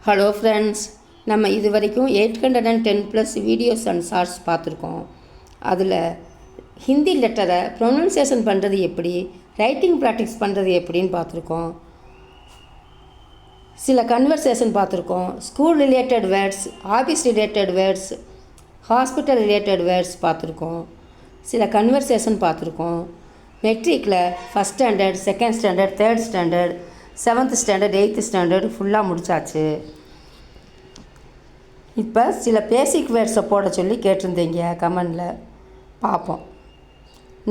Hello friends, நம்ம இது வரைக்கும் 810+ வீடியோஸ் அண்ட் ஷார்ட்ஸ் பார்த்துருக்கோம். அதில் ஹிந்தி லெட்டரை ப்ரொனன்சியேஷன் பண்ணுறது எப்படி, ரைட்டிங் ப்ராக்டிஸ் பண்ணுறது எப்படின்னு பார்த்துருக்கோம். சில கன்வர்சேஷன் பார்த்துருக்கோம். School related words, office related words, hospital related words பார்த்துருக்கோம். சில கன்வர்சேஷன் பார்த்துருக்கோம். மெட்ரிக்கில் first standard, second standard, third standard, 7th standard, 8th standard ஃபுல்லாக முடித்தாச்சு. இப்போ சில பேசிக் வேர்ட்ஸை போட சொல்லி கேட்டிருந்தீங்க கமெண்டில், பார்ப்போம்.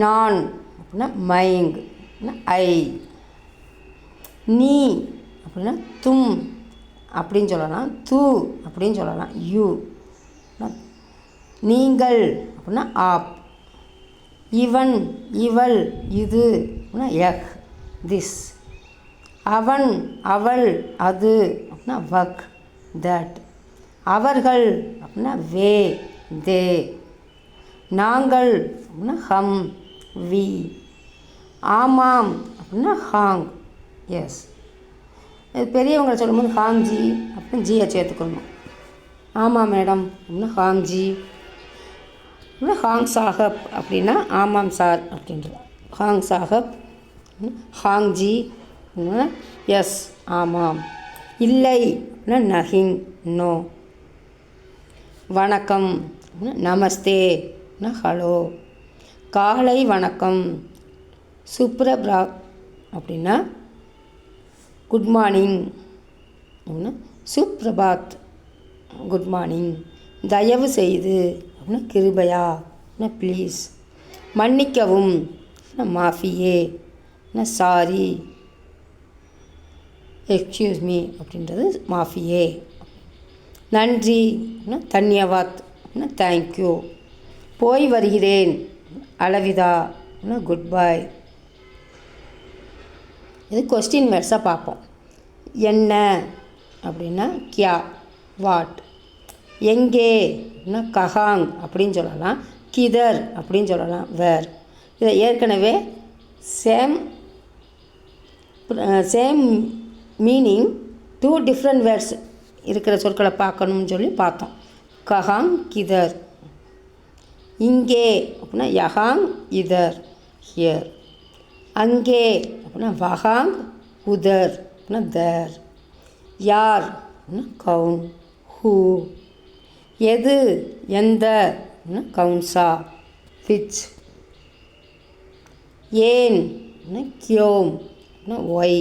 நான் அப்படின்னா மைங், ஐ. நீ அப்படின்னா தும் அப்படின்னு சொல்லலாம். தூ அப்படின்னு சொல்லலாம். யூ. நீங்கள் அப்படின்னா ஆப். இவன், இவள், இது அப்படின்னா எக், திஸ். அவன், அவள், அது அப்படின்னா வக், தட். அவர்கள் அப்படின்னா வே, தே. நாங்கள் அப்படின்னா ஹம், வி. ஆமாம் அப்படின்னா ஹாங், எஸ். இது பெரியவங்களை சொல்லும்போது ஹாங்ஜி அப்படின்னு ஜியை சேர்த்துக்கணும். ஆமாம் மேடம் அப்படின்னா ஹாங்ஜி. அப்படின்னா ஹாங் சாஹப் அப்படின்னா ஆமாம் சார் அப்படின்றது. ஹாங் சாஹப், ஹாங்ஜி, எஸ் ஆமாம். இல்லை அப்படின்னா நஹிங், நோ. வணக்கம் நமஸ்தே ஹலோ. காலை வணக்கம் சுப்ரபாத் அப்படின்னா குட் மார்னிங் அப்படின்னா சுப்ரபாத், குட் மார்னிங். தயவு செய்து அப்படின்னா கிருபையா அப்படின்னா ப்ளீஸ். மன்னிக்கவும் மாஃபியே சாரி, எக்ஸ்கியூஸ் மீ அப்படின்றது மாஃபியே. நன்றி தன்யவாத், தேங்க்யூ. போய் வருகிறேன், அளவிதா, குட் பை. இது கொஸ்டின் வேர்ட்ஸாக பார்ப்போம். என்ன அப்படின்னா கியா, வாட். எங்கே அப்படின்னா கஹாங் அப்படின்னு சொல்லலாம். கிதர் அப்படின்னு சொல்லலாம், வேர். இதை ஏற்கனவே சேம் மீனிங் 2 டிஃப்ரெண்ட் வேர்ட்ஸ் இருக்கிற சொற்களை பார்க்கணும்னு சொல்லி பார்த்தோம். கஹாங், கிதர். இங்கே அப்படின்னா யஹாங், இதர், ஹியர். அங்கே அப்படின்னா வஹாங், உதர் அப்படின்னா தேர். யார் அப்படின்னா கவுன், ஹூ. எது, எந்த அப்படின்னா கவுன்சா, விச். ஏன் அப்படின்னா கியோம் அப்படின்னா ஒய்.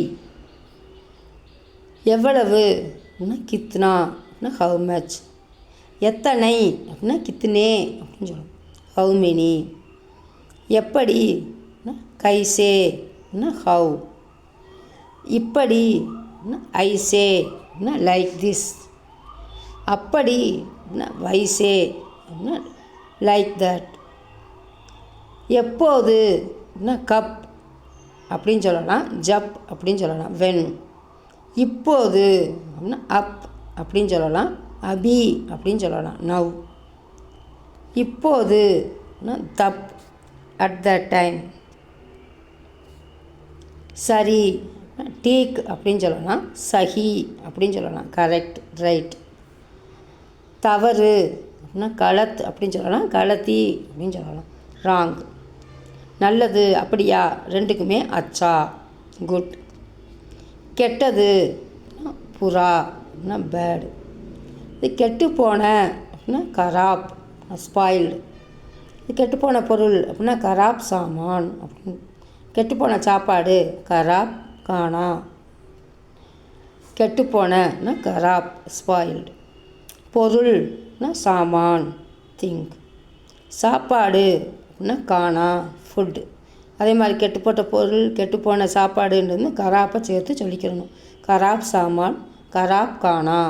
எவ்வளவு அப்படின்னா கித்னா அப்படின்னா ஹவு மச். எத்தனை அப்படின்னா கித்னே அப்படின்னு சொல்லணும், ஹவு மெனி. எப்படி அப்படின்னா கைசே அப்படின்னா ஹவு. இப்படி அப்படின்னா ஐசே அப்படின்னா லைக் திஸ். அப்படி அப்படின்னா வைசே அப்படின்னா லைக் தட். எப்போது அப்படின்னா கப் அப்படின்னு சொல்லலாம், ஜப் அப்படின்னு சொல்லலாம், வென். இப்போது அப்படின்னா அப் அப்படின்னு சொல்லலாம், அபி அப்படின்னு சொல்லலாம், நவ். இப்போது தப், அட் த டைம். சரி டீக் அப்படின்னு சொல்லலாம், சஹி அப்படின்னு சொல்லலாம், கரெக்ட், ரைட். தவறு அப்படின்னா கலத் அப்படின்னு சொல்லலாம், கலத்தி அப்படின்னு சொல்லலாம், ராங். நல்லது அப்படியா, ரெண்டுக்குமே அச்சா, குட். கெட்டது புறா அப்படின்னா பேட். இது கெட்டுப்போன அப்படின்னா கராப், ஸ்பாயில்டு. இது கெட்டுப்போன பொருள் அப்படின்னா கராப் சாமான் அப்படின்னு. கெட்டுப்போன சாப்பாடு கராப் கானா. கெட்டுப்போனனா கராப், ஸ்பாயில்டு. பொருள்னா சாமான், திங்க். சாப்பாடு அப்படின்னா கானா, ஃபுட்டு. அதே மாதிரி கெட்டுப்போட்ட பொருள், கெட்டுப்போன சாப்பாடுன்றது கராப்பை சேர்த்து சொல்லிக்கிறணும். கராப் சாமான், கராப் கானா.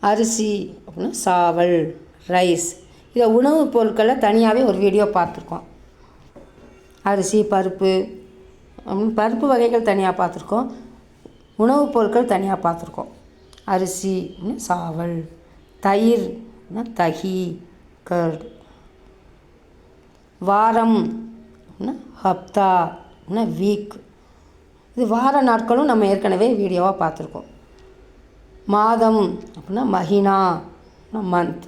அரிசி அப்படின்னா சாவல், ரைஸ். இதை உணவுப் பொருட்களை தனியாகவே ஒரு வீடியோ பார்த்துருக்கோம். அரிசி, பருப்பு, பருப்பு வகைகள் தனியாக பார்த்துருக்கோம், உணவுப் பொருட்கள் தனியாக பார்த்துருக்கோம். அரிசி சாவல். தயிர் தகி, கர்ட். வாரம் ஹப்தா வீக். இது வார நாட்களும் நம்ம ஏற்கனவே வீடியோவாக பார்த்துருக்கோம். மாதம் அப்படின்னா மஹினா மந்த்.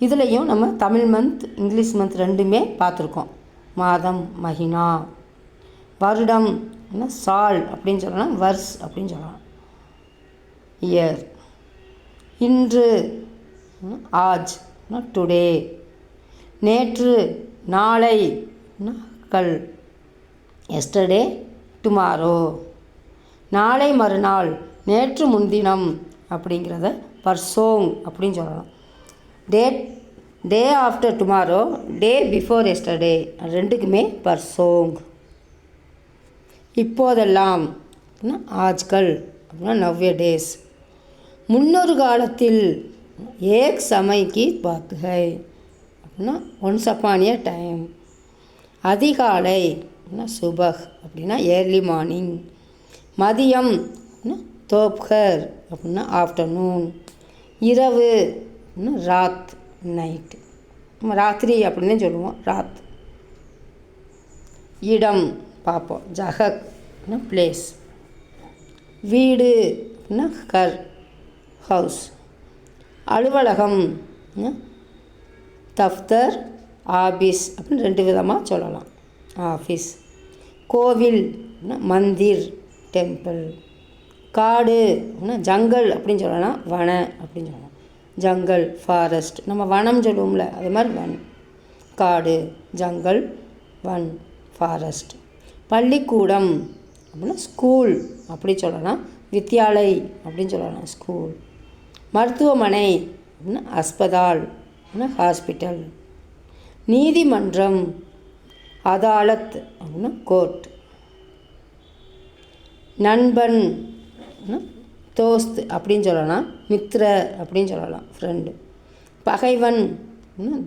இதுலேயும் நம்ம தமிழ் மந்த் இங்கிலீஷ் மந்த் ரெண்டுமே பார்த்துருக்கோம். மாதம் மஹினா. வருடம் சால் அப்படின்னு சொல்லலாம், வர்ஸ் அப்படின்னு சொல்லலாம், இயர். இன்று ஆஜ் டுடே. நேற்று நாளை கல், எஸ்டர்டே டுமாரோ. நாளை மறுநாள் நேற்று முன்தினம் அப்படிங்கிறத பர்சோங் அப்படின்னு சொல்லலாம். Day after tomorrow, day before yesterday, ரெண்டுக்குமே பர்சோங். இப்போதெல்லாம் அப்படின்னா ஆஜ்கல் அப்படின்னா நவ்ய டேஸ். முன்னொரு காலத்தில் ஏக் சமைக்கு பாத் ஹை அப்படின்னா ஒன்ஸ் அப்பான் எ டைம். அதிகாலை அப்படின்னா சுபஹ் அப்படின்னா ஏர்லி மார்னிங். மதியம் தோப்கர் அப்படின்னா ஆஃப்டர்நூன். இரவு அப்படின்னா ராத் நைட். நம்ம ராத்திரி அப்படின்னு சொல்லுவோம், ராத். இடம் பார்ப்போம், ஜஹக் பிளேஸ். வீடு அப்படின்னா கர் ஹவுஸ். அலுவலகம் தஃப்தர் ஆபீஸ் அப்படின்னு ரெண்டு விதமாக சொல்லலாம், ஆஃபீஸ். கோவில் மந்திர் டெம்பிள். காடு அப்படின்னா ஜங்கல் அப்படின்னு சொல்லலாம், வன அப்படின்னு சொல்லலாம். ஜங்கல் ஃபாரஸ்ட், நம்ம வனம் சொல்லுவோம்ல அது மாதிரி வன். காடு ஜங்கல், வன் ஃபாரஸ்ட். பள்ளிக்கூடம் அப்படின்னா ஸ்கூல் அப்படி சொல்லலாம், வித்யாலய் அப்படின்னு சொல்லலாம், ஸ்கூல். மருத்துவமனை அப்படின்னா அஸ்பதால் அப்படின்னா ஹாஸ்பிட்டல். நீதிமன்றம் அதாலத் அப்படின்னா கோர்ட். நண்பன் தோஸ்த் அப்படின்னு சொல்லலாம், மித்ர அப்படின்னு சொல்லலாம், ஃப்ரெண்டு. பகைவன்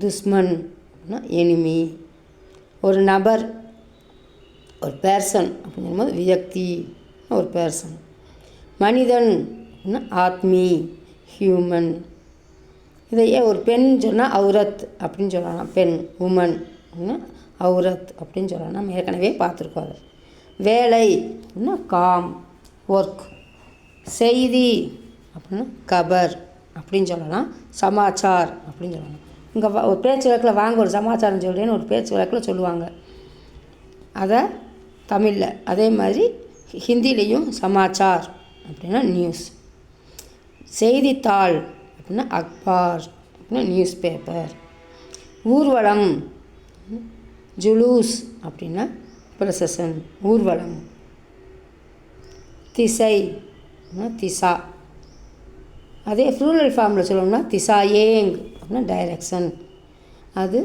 துஸ்மன் எனிமி. ஒரு நபர், ஒரு பேர்சன் அப்படிங்கும்போது வியக்தி, ஒரு பேர்சன். மனிதன் ஆத்மி, ஹியூமன். இதையே ஒரு பெண் சொன்னால் அவுரத் அப்படின்னு சொல்லலாம், பெண் உமன் அவுரத் அப்படின்னு சொல்லலாம், நம்ம ஏற்கனவே பார்த்துருக்கோம் அதை. வேலை காம், ஒர்க். செய்தி அப்படின்னா கபர் அப்படின்னு சொல்லலாம், சமாச்சார் அப்படின்னு சொல்லலாம். இங்கே ஒரு பேச்சு வழக்கில் வாங்க ஒரு சமாச்சாரம் சொல்கிறேன்னு ஒரு பேச்சு வழக்கில் சொல்லுவாங்க, அதை தமிழில். அதே மாதிரி ஹிந்திலேயும் சமாச்சார் அப்படின்னா நியூஸ். செய்தித்தாள் அப்படின்னா அக்பார் அப்படின்னா நியூஸ் பேப்பர். ஊர்வலம் ஜுலூஸ் அப்படின்னா ப்ரொசஷன், ஊர்வலம். திசை திசா. அதே ஃப்ளூரல் ஃபார்மில் சொல்லணும்னா திசாயேங் அப்படின்னா டைரக்ஷன். அது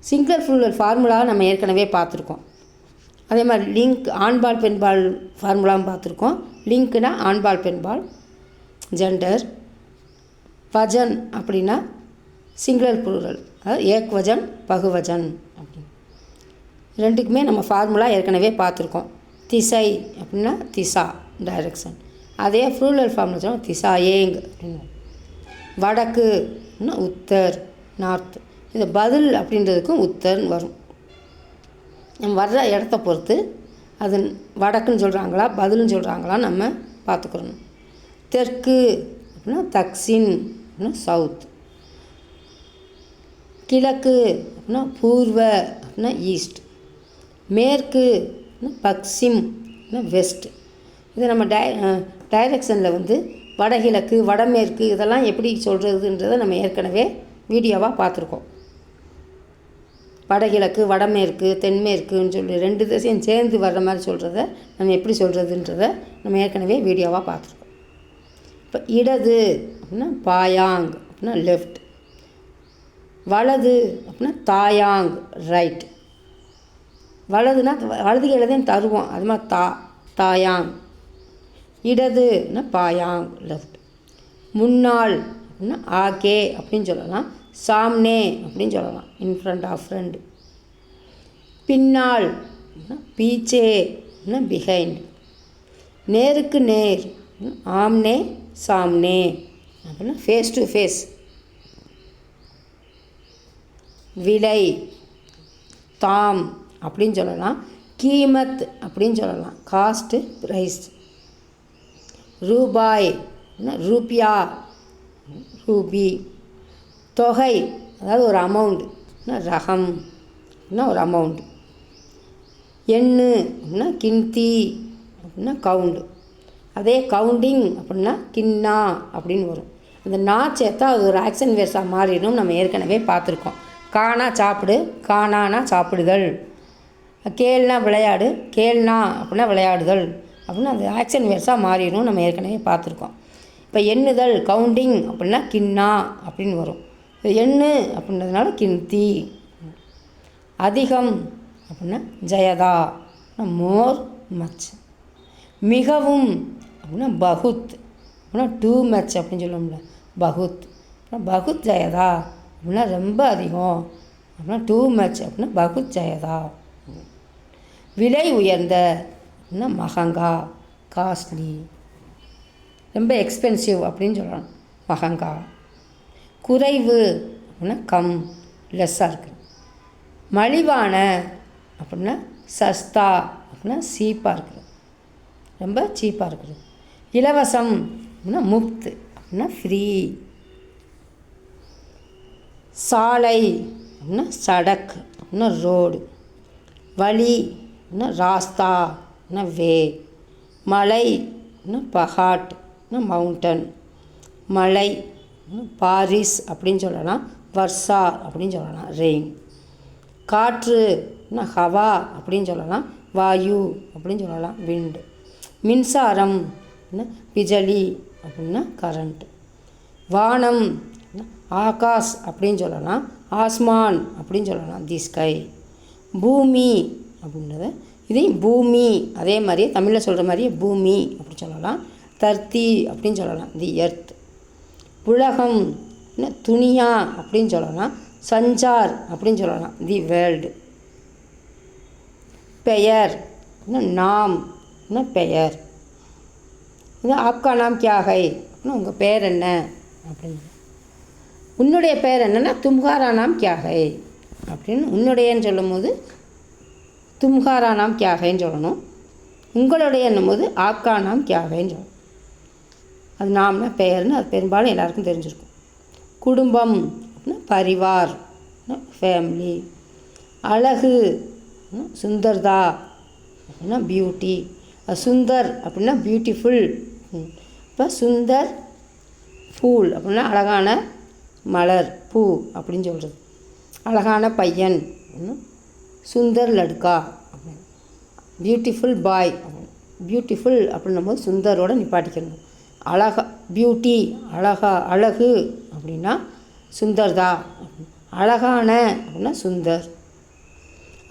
சிங்குலர் ஃப்ளூரல் ஃபார்முலாவை நம்ம ஏற்கனவே பார்த்துருக்கோம். அதே மாதிரி லிங்க் ஆண்பால் பெண்பால் ஃபார்முலாவும் பார்த்துருக்கோம். லிங்க்னா ஆண்பால் பெண்பால் ஜெண்டர். வஜன் அப்படின்னா சிங்குலர் ப்ளூரல், அதாவது ஏக்வஜன் பகுவஜன் அப்படின்னு ரெண்டுக்குமே நம்ம ஃபார்முலா ஏற்கனவே பார்த்துருக்கோம். திசை அப்படின்னா திசா டைரக்ஷன். அதே ஃப்ளூரல் ஃபார்மில் சொன்னால் திசாயேங் அப்படின்னு. வடக்கு அப்படின்னா உத்தர் நார்த். இது பதில் அப்படின்றதுக்கும் உத்தர்னு வரும். நம்ம வர்ற இடத்த பொறுத்து அது வடக்குன்னு சொல்கிறாங்களா பதில்னு சொல்கிறாங்களா நம்ம பார்த்துக்கிறணும். தெற்கு அப்படின்னா தக்சின் அப்படின்னா சவுத். கிழக்கு அப்படின்னா பூர்வ அப்படின்னா ஈஸ்ட். மேற்கு பக்சிம் வெஸ்ட். இது நம்ம டைரக்ஷனில் வந்து வடகிழக்கு வடமேற்கு இதெல்லாம் எப்படி சொல்கிறதுன்றதை நம்ம ஏற்கனவே வீடியோவாக பார்த்துருக்கோம். வடகிழக்கு வடமேற்கு தென்மேற்குன்னு சொல்லி ரெண்டு திசையும் சேர்ந்து வர்ற மாதிரி சொல்கிறத நம்ம எப்படி சொல்கிறதுன்றதை நம்ம ஏற்கனவே வீடியோவாக பார்த்துருக்கோம். இப்போ இடது அப்படின்னா பாயாங் அப்படின்னா லெஃப்ட். வலது அப்படின்னா தாயாங் ரைட். வலதுனா வலது கையில் தான் தருவோம், அது மாதிரி தாயாங். இடதுன்னா பாயாங் லெஃப்ட். முன்னாள் அப்படின்னா ஆகே அப்படின்னு சொல்லலாம், சாம்னே அப்படின்னு சொல்லலாம், இன் ஃப்ரண்ட் ஆஃப் ஃப்ரெண்ட். பின்னால் பீச்சே பிஹைண்ட். நேருக்கு நேர் ஆம்னே சாம்னே அப்படின்னா ஃபேஸ் டு ஃபேஸ். விலை தாம் அப்படின்னு சொல்லலாம், கீமத் அப்படின்னு சொல்லலாம், காஸ்ட்டு ப்ரைஸ். ரூபாய் அப்படின்னா ரூபியா, ரூபி. தொகை அதாவது ஒரு அமௌண்ட், ரகம் அப்படின்னா ஒரு அமௌண்ட். எண்ணு அப்படின்னா கிந்தி அப்படின்னா கவுண்டு. அதே கவுண்டிங் அப்படின்னா கின்னா அப்படின்னு வரும். அந்த நா சேர்த்தா அது ஒரு ஆக்ஷன் வேர்ஸாக மாறிடும். நம்ம ஏற்கனவே பார்த்துருக்கோம். காணா சாப்பிடு, காணானா சாப்பிடுதல். கேள்னா விளையாடு, கேள்னா அப்படின்னா விளையாடுதல் அப்படின்னா அது ஆக்ஷன் வேர்ஸாக மாறிடும். நம்ம ஏற்கனவே பார்த்துருக்கோம். இப்போ எண்ணுதல் கவுண்டிங் அப்படின்னா கின்னா அப்படின்னு வரும். எண்ணு அப்படின்றதுனால கிந்தி. அதிகம் அப்படின்னா ஜயதா, மோர் மச். மிகவும் அப்படின்னா பகுத் அப்படின்னா டூ மச் அப்படின்னு சொல்லுவோம்ல, பகுத். பகுத் ஜயதா அப்படின்னா ரொம்ப அதிகம் அப்படின்னா டூ மச் அப்படின்னா பகுத் ஜயதா. விலை உயர்ந்த அப்படின்னா மகங்கா, காஸ்ட்லி, ரொம்ப எக்ஸ்பென்சிவ் அப்படின்னு சொல்லலாம், மகங்கா. குறைவு அப்படின்னா கம், லெஸ்ஸாக இருக்குது. மலிவான அப்படின்னா சஸ்தா அப்படின்னா சீப்பாக இருக்குது, ரொம்ப சீப்பாக இருக்குது. இலவசம் அப்படின்னா முஃப்த் அப்படின்னா ஃப்ரீ. சாலை அப்படின்னா சடக் அப்படின்னா ரோடு. வழி அப்படின்னா ராஸ்தா அப்படின்னா வே. மலை அப்படின்னா பஹாட் அப்படின்னா மவுண்டன். மலை பாரிஸ் அப்படின்னு சொல்லலாம், வர்ஷா அப்படின்னு சொல்லலாம், ரெயின். காற்று அப்படின்னா ஹவா அப்படின்னு சொல்லலாம், வாயு அப்படின்னு சொல்லலாம், விண்டு. மின்சாரம் அப்படின்னா பிஜலி அப்படின்னா கரண்ட். வானம் ஆகாஷ் அப்படின்னு சொல்லலாம், ஆஸ்மான் அப்படின்னு சொல்லலாம், தி ஸ்கை. பூமி அப்படின்றத இதையும் பூமி அதே மாதிரியே தமிழில் சொல்கிற மாதிரியே பூமி அப்படி சொல்லலாம். தர்த்தி அப்படின்னு சொல்லலாம், தி எர்த். உலகம் துனியா அப்படின்னு சொல்லலாம், சஞ்சார் அப்படின்னு சொல்லலாம், தி வேர்ல்டு. பெயர் நாம் பெயர். இது ஆப்கா நாம் கியா ஹை அப்படின்னா உங்கள் பெயர் என்ன அப்படின்னு. உன்னுடைய பெயர் என்னென்னா தும்ஹாரா நாம் கியா ஹை அப்படின்னு. உன்னுடையன்னு சொல்லும் போது தும்ஹாரா நாம் கியா ஹைன்னு சொல்லணும். உங்களுடைய என்னும் போது ஆப்கா நாம் கியா ஹைன்னு சொல்லணும். அது நாம்னா பெயர்னு அது பெரும்பாலும் எல்லாருக்கும் தெரிஞ்சிருக்கும். குடும்பம் அப்படின்னா பரிவார், ஃபேமிலி. அழகு சுந்தர்தா அப்படின்னா பியூட்டி. சுந்தர் அப்படின்னா பியூட்டிஃபுல். இப்போ சுந்தர் ஃபூல் அப்படின்னா அழகான மலர், பூ அப்படின்னு சொல்கிறது. அழகான பையன் சுந்தர் லடுக்கா அப்படின்னு. பியூட்டிஃபுல் பாய் அப்படின்னு. பியூட்டிஃபுல் அப்படின்னும் போது சுந்தரோடு நிப்பாட்டிக்கணும். அழகா பியூட்டி அழகு அப்படின்னா சுந்தர்தா. அழகான அப்படின்னா சுந்தர்.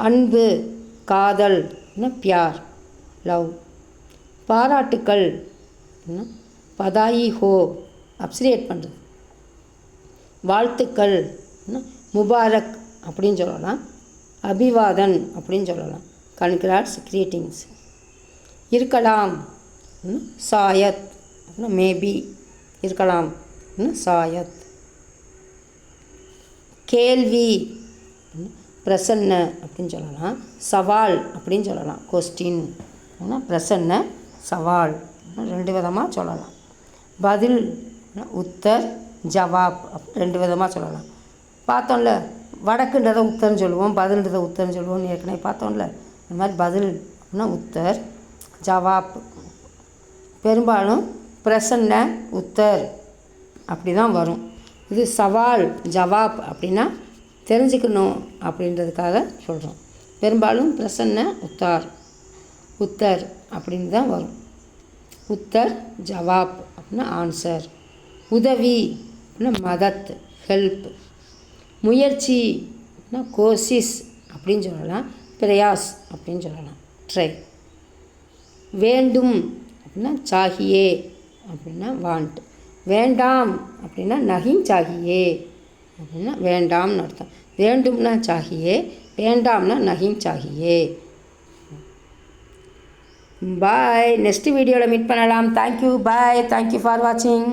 அன்பு காதல் அப்படின்னா பியார், லவ். பாராட்டுக்கள் அப்படின்னா பதாயி ஹோ, அப்ரிசியேட் பண்ணுறது. வாழ்த்துக்கள் முபாரக் அப்படின்னு சொல்லலாம், அபிவாதன் அப்படின்னு சொல்லலாம், கன்கிராட்ஸ், கிரீட்டிங்ஸ். இருக்கலாம் சாயத் அப்படின்னா மேபி, இருக்கலாம் சாயத். கேள்வி பிரசன்ன அப்படின்னு சொல்லலாம், சவால் அப்படின்னு சொல்லலாம், கொஸ்டின். பிரசன்ன சவால் ரெண்டு விதமாக சொல்லலாம். பதில் உத்தர் ஜவாப் அப்படின்னு ரெண்டு விதமாக சொல்லலாம். பார்த்தோம்ல, வடக்குன்றதை உத்தர்னு சொல்லுவோம், பதில்ன்றதை உத்தர்னு சொல்லுவோம்னு ஏற்கனவே பார்த்தோம்ல. அந்த மாதிரி பதில் அப்படின்னா உத்தர், ஜவாப். பெரும்பாலும் பிரசன்ன உத்தர் அப்படி தான் வரும். இது சவால் ஜவாப் அப்படின்னா தெரிஞ்சுக்கணும் அப்படின்றதுக்காக சொல்கிறோம். பெரும்பாலும் பிரசன்ன உத்தர் அப்படின்னு தான் வரும். உத்தர் ஜவாப் அப்படின்னா ஆன்சர். உதவி அப்படின்னா மதத், ஹெல்ப். முயற்சி அப்படின்னா கோசிஸ் அப்படின்னு சொல்லலாம், பிரயாஸ் அப்படின்னு சொல்லலாம், ட்ரை. வேண்டும் அப்படின்னா சாகியே அப்படின்னா வாண்ட். வேண்டாம் அப்படின்னா நஹிங் சாகியே அப்படின்னா வேண்டாம்னு அர்த்தம். வேண்டும்னா சாகியே, வேண்டாம்னா நஹிங் சாகியே. பாய். நெக்ஸ்ட் வீடியோவில் மீட் பண்ணலாம். Thank you, bye. தேங்க்யூ ஃபார் வாட்சிங்.